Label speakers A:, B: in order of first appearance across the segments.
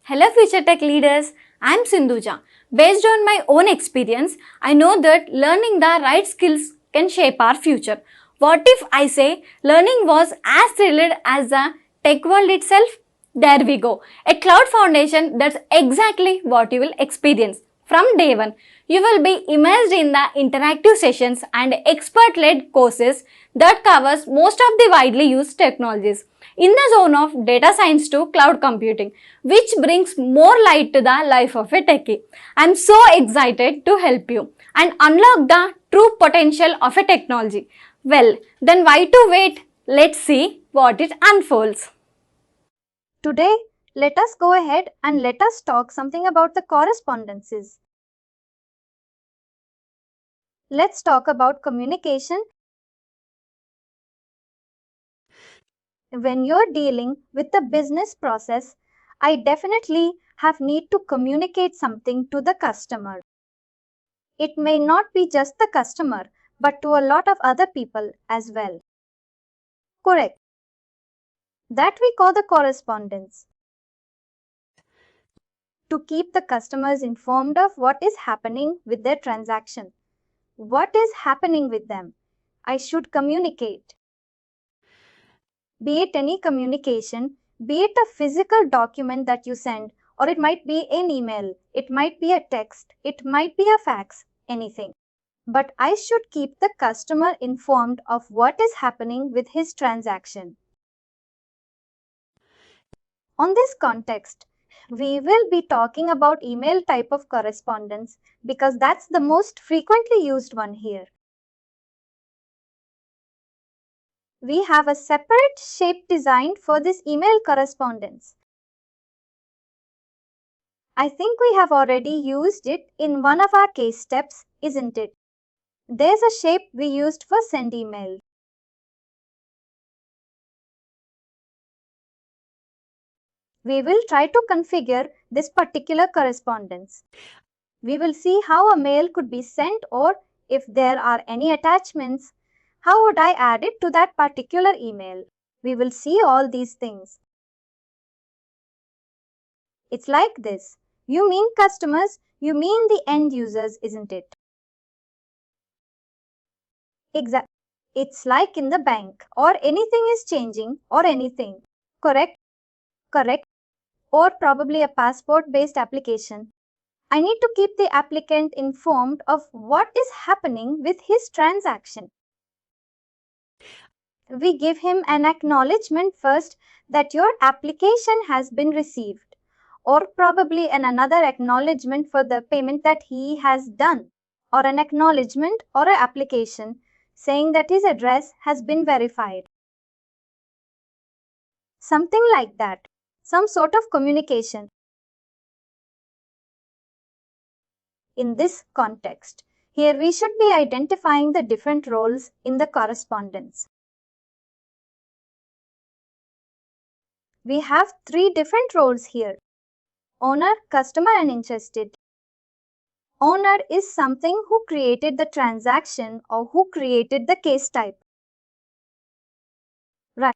A: Hello future tech leaders, I'm Sindhuja. Based on my own experience, I know that learning the right skills can shape our future. What if I say learning was as thrilled as the tech world itself? There we go. A cloud foundation, that's exactly what you will experience. From day one, you will be immersed in the interactive sessions and expert-led courses that covers most of the widely used technologies in the zone of data science to cloud computing, which brings more light to the life of a techie. I'm so excited to help you and unlock the true potential of a technology. Well, then why to wait? Let's see what it unfolds.
B: Today, let us go ahead and let us talk something about the correspondences. Let's talk about communication. When you're dealing with the business process, I definitely have need to communicate something to the customer. It may not be just the customer, but to a lot of other people as well. Correct. That we call the correspondence. To keep the customers informed of what is happening with their transaction. What is happening with them? I should communicate. Be it any communication, be it a physical document that you send, or it might be an email, it might be a text, it might be a fax, anything. But I should keep the customer informed of what is happening with his transaction. On this context, we will be talking about email type of correspondence because that's the most frequently used one here. We have a separate shape designed for this email correspondence. I think we have already used it in one of our case steps, isn't it? There's a shape we used for send email. We will try to configure this particular correspondence. We will see how a mail could be sent, or if there are any attachments, how would I add it to that particular email? We will see all these things. It's like this. You mean customers, you mean the end users, isn't it? Exactly. It's like in the bank, or anything is changing, or anything. Correct? Correct. Or probably a passport-based application. I need to keep the applicant informed of what is happening with his transaction. We give him an acknowledgement first that your application has been received, or probably another acknowledgement for the payment that he has done, or an acknowledgement or an application saying that his address has been verified. Something like that. Some sort of communication. In this context, here we should be identifying the different roles in the correspondence. We have three different roles here: owner, customer, and interested. Owner is something who created the transaction or who created the case type. Right.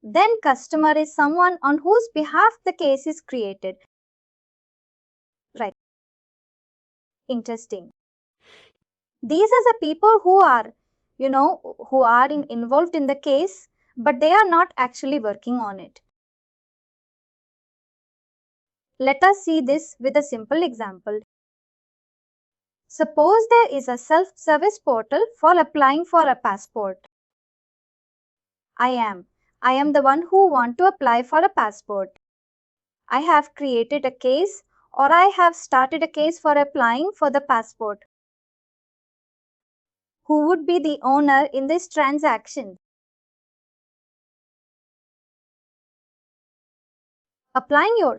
B: Then customer is someone on whose behalf the case is created. Right. Interesting. These are the people who are, involved in the case, but they are not actually working on it. Let us see this with a simple example. Suppose there is a self-service portal for applying for a passport. I am the one who want to apply for a passport. I have created a case, or I have started a case for applying for the passport. Who would be the owner in this transaction? Applying your.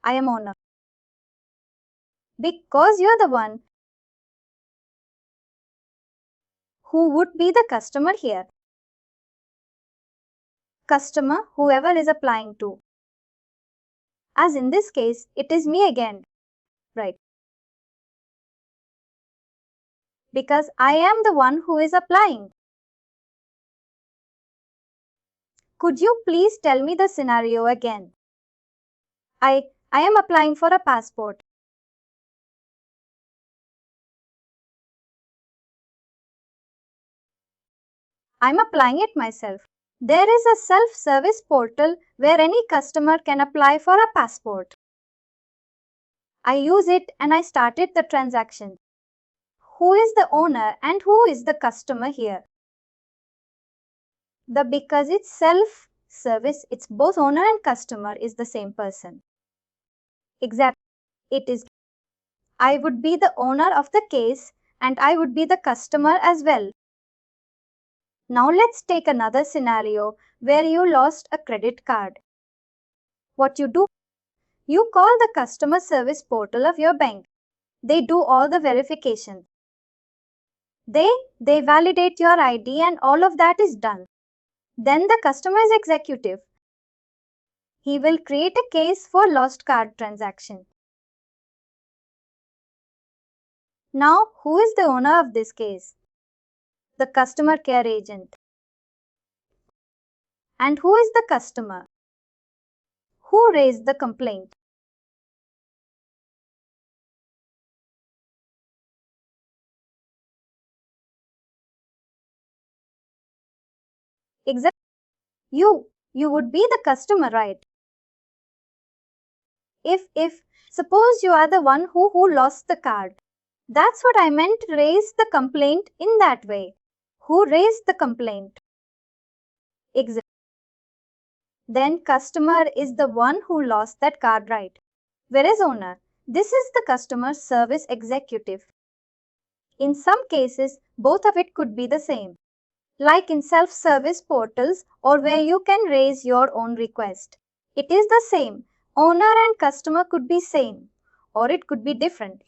B: I am owner. Because you're the one. Who would be the customer here? Customer, whoever is applying to. As in this case, it is me again. Right. Because I am the one who is applying. Could you please tell me the scenario again? I am applying for a passport. I'm applying it myself. There is a self-service portal where any customer can apply for a passport. I use it and I started the transaction. Who is the owner and who is the customer here? Because it's self-service, it's both owner and customer is the same person. Exactly. It is. I would be the owner of the case and I would be the customer as well. Now let's take another scenario where you lost a credit card. What you do? You call the customer service portal of your bank. They do all the verification. They validate your ID and all of that is done. Then the customer's executive. He will create a case for lost card transaction. Now, who is the owner of this case? The customer care agent. And who is the customer? Who raised the complaint? Exactly. You would be the customer, right? If suppose you are the one who lost the card. That's what I meant, raise the complaint in that way. Who raised the complaint? Exactly. Then customer is the one who lost that card, right? Whereas owner, this is the customer service executive. In some cases, both of it could be the same. Like in self-service portals or where you can raise your own request. It is the same. Owner and customer could be same or it could be different.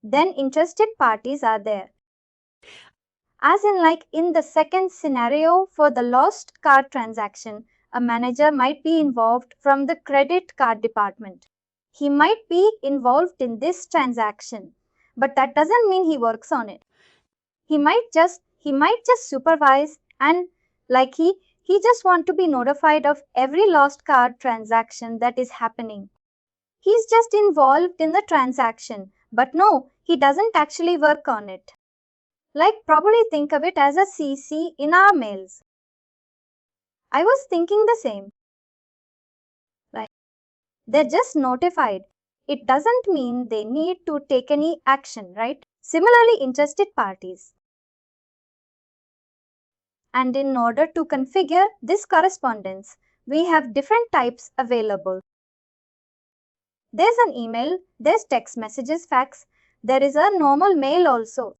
B: Then interested parties are there. As in like in the second scenario for the lost card transaction, a manager might be involved from the credit card department. He might be involved in this transaction, but that doesn't mean he works on it. He might just supervise and like he just want to be notified of every lost card transaction that is happening. He's just involved in the transaction, but no, he doesn't actually work on it. Like probably think of it as a CC in our mails. I was thinking the same. Right. They're just notified. It doesn't mean they need to take any action, right? Similarly, interested parties. And in order to configure this correspondence, we have different types available. There's an email, there's text messages, fax, there is a normal mail also.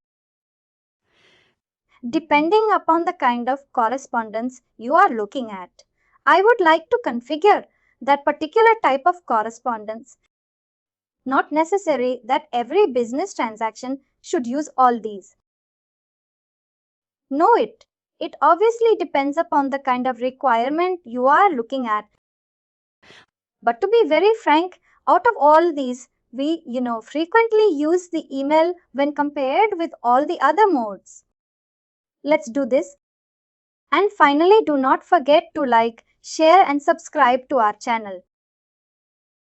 B: Depending upon the kind of correspondence you are looking at, I would like to configure that particular type of correspondence. Not necessary that every business transaction should use all these. No, it obviously depends upon the kind of requirement you are looking at. But to be very frank, out of all these, we frequently use the email when compared with all the other modes. Let's do this. And finally, do not forget to like, share and subscribe to our channel.